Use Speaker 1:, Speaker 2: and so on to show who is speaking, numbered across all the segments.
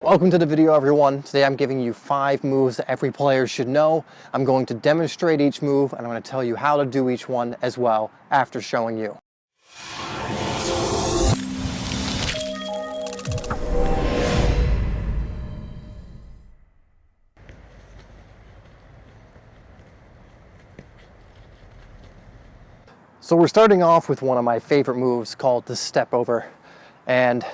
Speaker 1: Welcome to the video, everyone. Today I'm giving you 5 moves that every player should know. I'm going to demonstrate each move and I'm going to tell you how to do each one as well after showing you. So we're starting off with one of my favorite moves called the Stepover. And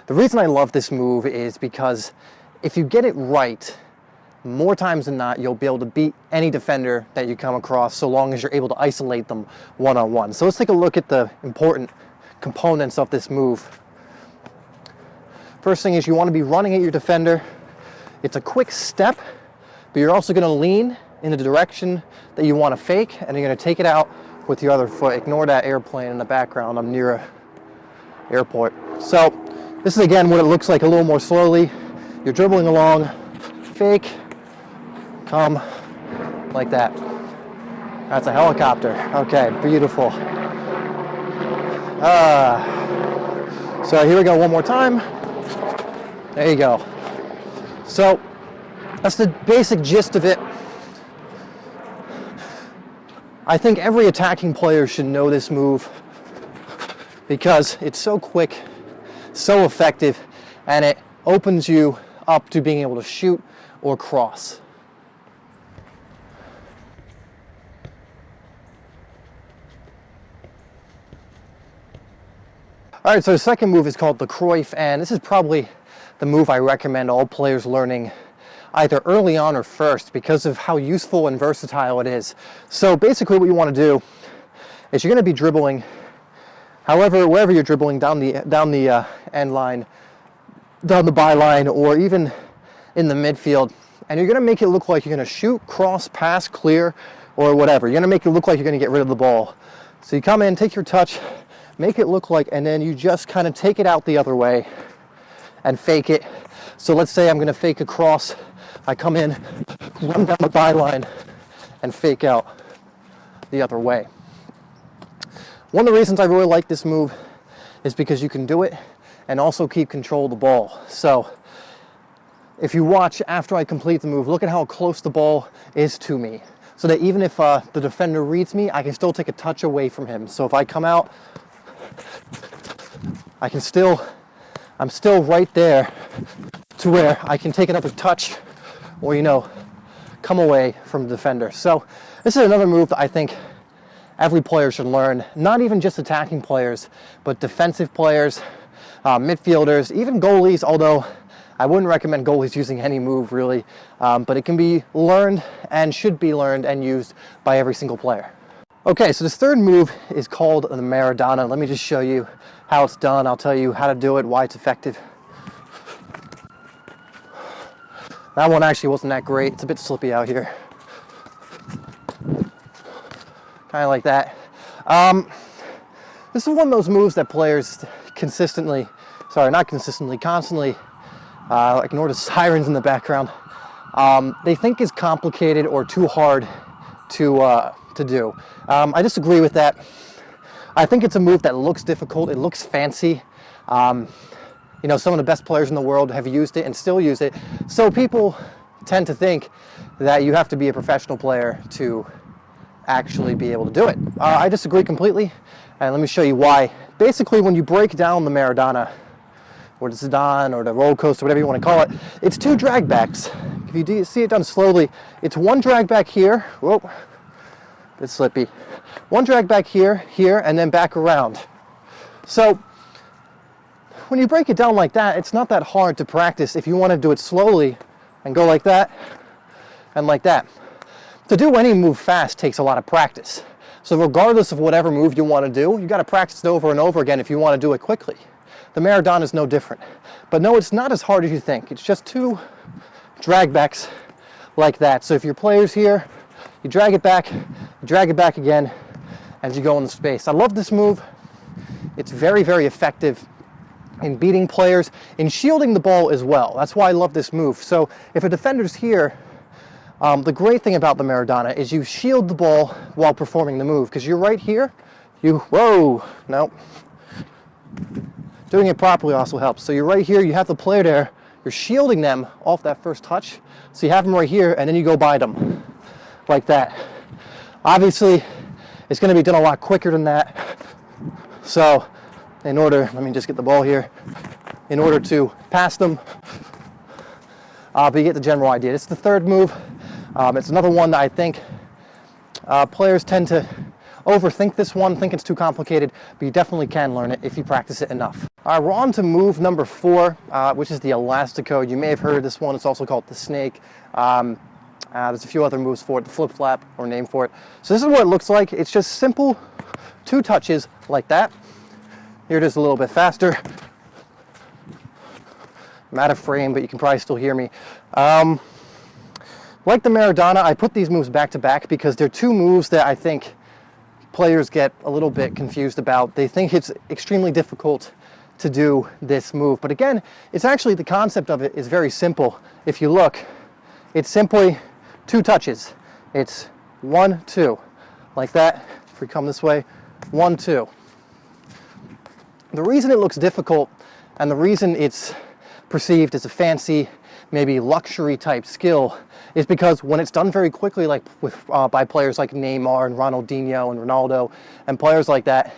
Speaker 1: the reason I love this move is because if you get it right, more times than not, you'll be able to beat any defender that you come across so long as you're able to isolate them one-on-one. So let's take a look at the important components of this move. First thing is you want to be running at your defender. It's a quick step, but you're also going to lean in the direction that you want to fake, and you're going to take it out with your other foot. Ignore that airplane in the background. I'm near an airport. So this is again what it looks like a little more slowly. You're dribbling along, fake, come, like that. That's a helicopter. Okay, beautiful. So here we go one more time. There you go. So that's the basic gist of it. I think every attacking player should know this move because it's so quick, so effective, and it opens you up to being able to shoot or cross. All right, so the second move is called the Cruyff, and this is probably the move I recommend all players learning either early on or first because of how useful and versatile it is. So basically what you want to do is you're going to be dribbling wherever you're dribbling down the end line, down the byline, or even in the midfield, and you're going to make it look like you're going to shoot, cross, pass, clear, or whatever. You're going to make it look like you're going to get rid of the ball. So you come in, take your touch, make it look like, and then you just kind of take it out the other way and fake it. So let's say I'm going to fake a cross. I come in, run down the byline, and fake out the other way. One of the reasons I really like this move is because you can do it and also keep control of the ball. So if you watch after I complete the move, look at how close the ball is to me. So that even if the defender reads me, I can still take a touch away from him. So if I come out, I'm still right there to where I can take another touch or, come away from the defender. So this is another move that I think every player should learn, not even just attacking players, but defensive players, midfielders, even goalies, although I wouldn't recommend goalies using any move really, but it can be learned and should be learned and used by every single player. Okay, so this third move is called the Maradona. Let me just show you how it's done. I'll tell you how to do it, why it's effective. That one actually wasn't that great. It's a bit slippy out here. Kind of like that. This is one of those moves that players constantly, ignore the sirens in the background, they think is complicated or too hard to do. I disagree with that. I think it's a move that looks difficult, it looks fancy. Some of the best players in the world have used it and still use it. So people tend to think that you have to be a professional player to actually be able to do it. I disagree completely, and let me show you why. Basically, when you break down the Maradona, or the Zidane, or the roller coaster, whatever you want to call it, it's 2 drag backs. If you see it done slowly, it's 1 drag back here, whoa, bit slippy. 1 drag back here, and then back around. So when you break it down like that, it's not that hard to practice if you want to do it slowly and go like that and like that. To do any move fast takes a lot of practice. So regardless of whatever move you want to do, you got to practice it over and over again if you want to do it quickly. The Maradona is no different. But no, it's not as hard as you think. It's just 2 drag backs like that. So if your player's here, you drag it back again as you go in the space. I love this move. It's very, very effective in beating players, in shielding the ball as well. That's why I love this move. So if a defender's here, the great thing about the Maradona is you shield the ball while performing the move, because you're right here, Doing it properly also helps. So you're right here, you have the player there, you're shielding them off that first touch. So you have them right here, and then you go by them like that. Obviously, it's going to be done a lot quicker than that. So in order, let me just get the ball here, in order to pass them, but you get the general idea. It's the third move. It's another one that I think players tend to overthink this one, think it's too complicated, but you definitely can learn it if you practice it enough. All right, we're on to move number 4, which is the Elastico. You may have heard of this one. It's also called the snake. There's a few other moves for it, the flip flap, or name for it. So this is what it looks like. It's just simple 2 touches like that. Here it is a little bit faster. I'm out of frame, but you can probably still hear me. Like the Maradona, I put these moves back to back because they're 2 moves that I think players get a little bit confused about. They think it's extremely difficult to do this move. But again, it's actually, the concept of it is very simple. If you look, it's simply 2 touches. It's 1, 2, like that. If we come this way, 1, 2. The reason it looks difficult and the reason it's perceived as a fancy, maybe luxury type skill is because when it's done very quickly, like by players like Neymar and Ronaldinho and Ronaldo and players like that,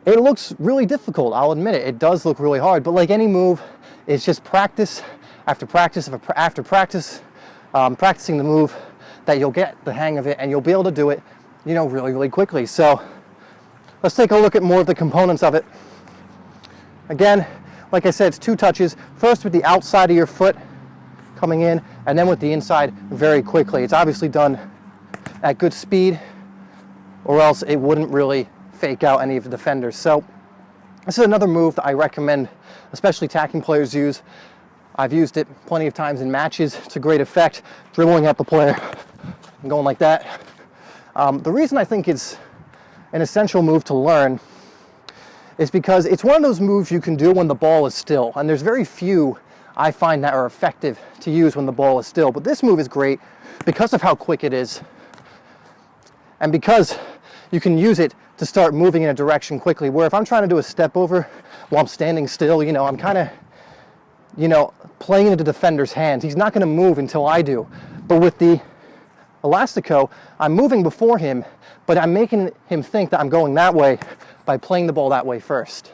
Speaker 1: it looks really difficult. I'll admit it. It does look really hard. But like any move, it's just practice after practice after practice, practicing the move, that you'll get the hang of it and you'll be able to do it, you know, really, really quickly. So let's take a look at more of the components of it. Again, like I said, it's 2 touches. First with the outside of your foot coming in, and then with the inside very quickly. It's obviously done at good speed, or else it wouldn't really fake out any of the defenders. So this is another move that I recommend, especially attacking players use. I've used it plenty of times in matches to great effect, dribbling at the player and going like that. The reason I think it's an essential move to learn is because it's one of those moves you can do when the ball is still, and there's very few I find that are effective to use when the ball is still. But this move is great because of how quick it is, and because you can use it to start moving in a direction quickly, where if I'm trying to do a step over while I'm standing still, you know, I'm kind of, you know, playing into the defender's hands. He's not going to move until I do. But with the Elastico, I'm moving before him, but I'm making him think that I'm going that way by playing the ball that way first.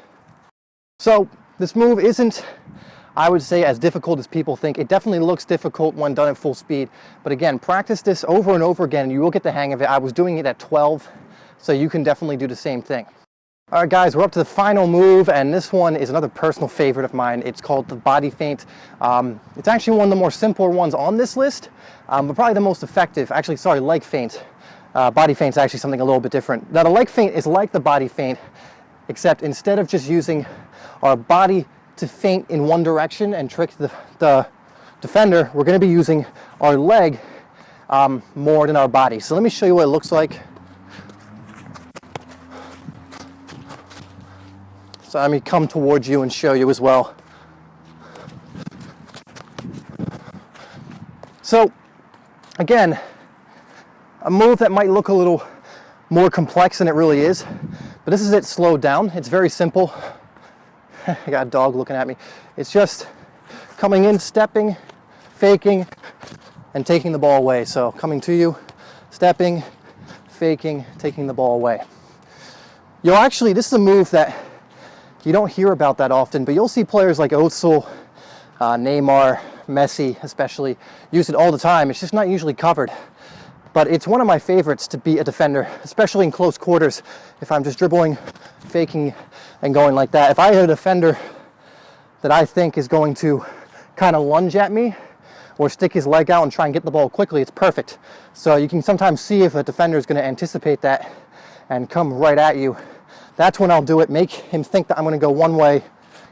Speaker 1: So this move isn't, I would say, as difficult as people think. It definitely looks difficult when done at full speed. But again, practice this over and over again and you will get the hang of it. I was doing it at 12, so you can definitely do the same thing. All right, guys, we're up to the final move, and this one is another personal favorite of mine. It's called the body feint. It's actually one of the more simpler ones on this list, but probably the most effective. Actually, sorry, leg feint. Body feint is actually something a little bit different. Now, the leg feint is like the body feint, except instead of just using our body to feint in one direction and trick the defender, we're going to be using our leg more than our body. So let me show you what it looks like. So let me come towards you and show you as well. So again, a move that might look a little more complex than it really is, but this is it slowed down. It's very simple. I got a dog looking at me. It's just coming in, stepping, faking, and taking the ball away. So coming to you, stepping, faking, taking the ball away. You'll actually, this is a move that you don't hear about that often, but you'll see players like Özil, Neymar, Messi especially, use it all the time. It's just not usually covered. But it's one of my favorites to beat a defender, especially in close quarters. If I'm just dribbling, faking, and going like that. If I hit a defender that I think is going to kind of lunge at me or stick his leg out and try and get the ball quickly, it's perfect. So you can sometimes see if a defender is going to anticipate that and come right at you. That's when I'll do it, make him think that I'm going to go one way,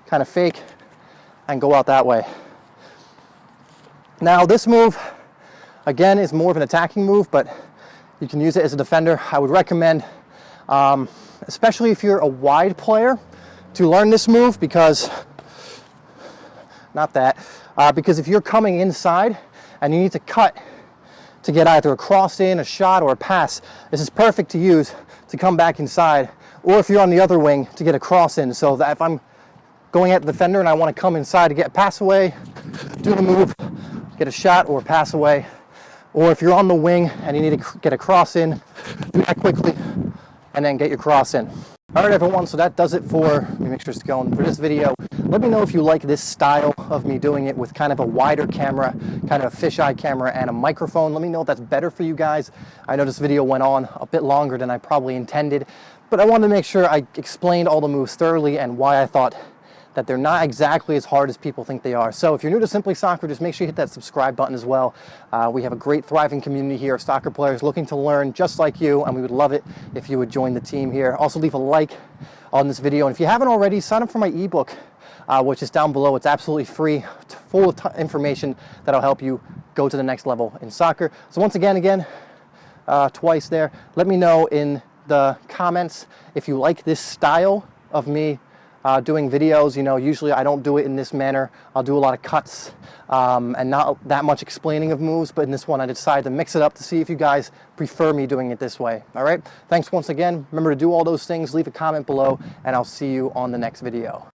Speaker 1: kind of fake, and go out that way. Now this move, again, is more of an attacking move, but you can use it as a defender. I would recommend, especially if you're a wide player, to learn this move because, because if you're coming inside and you need to cut to get either a cross in, a shot, or a pass, this is perfect to use to come back inside. Or if you're on the other wing, to get a cross in, so that if I'm going at the defender and I want to come inside to get a pass away, do the move, get a shot or pass away. Or if you're on the wing and you need to get a cross in, do that quickly and then get your cross in. All right, everyone, so that does it for, let me make sure it's going, for this video. Let me know if you like this style of me doing it with kind of a wider camera, kind of a fisheye camera and a microphone. Let me know if that's better for you guys. I know this video went on a bit longer than I probably intended, but I wanted to make sure I explained all the moves thoroughly and why I thought that they're not exactly as hard as people think they are. So if you're new to Simply Soccer, just make sure you hit that subscribe button as well. We have a great thriving community here of soccer players looking to learn just like you, and we would love it if you would join the team here. Also leave a like on this video, and if you haven't already, sign up for my ebook, which is down below. It's absolutely free, full of information that'll help you go to the next level in soccer. So once again, twice there, let me know in the comments if you like this style of me doing videos. You know, usually I don't do it in this manner. I'll do a lot of cuts and not that much explaining of moves, but in this one I decided to mix it up to see if you guys prefer me doing it this way. All right, thanks once again. Remember to do all those things, leave a comment below, and I'll see you on the next video.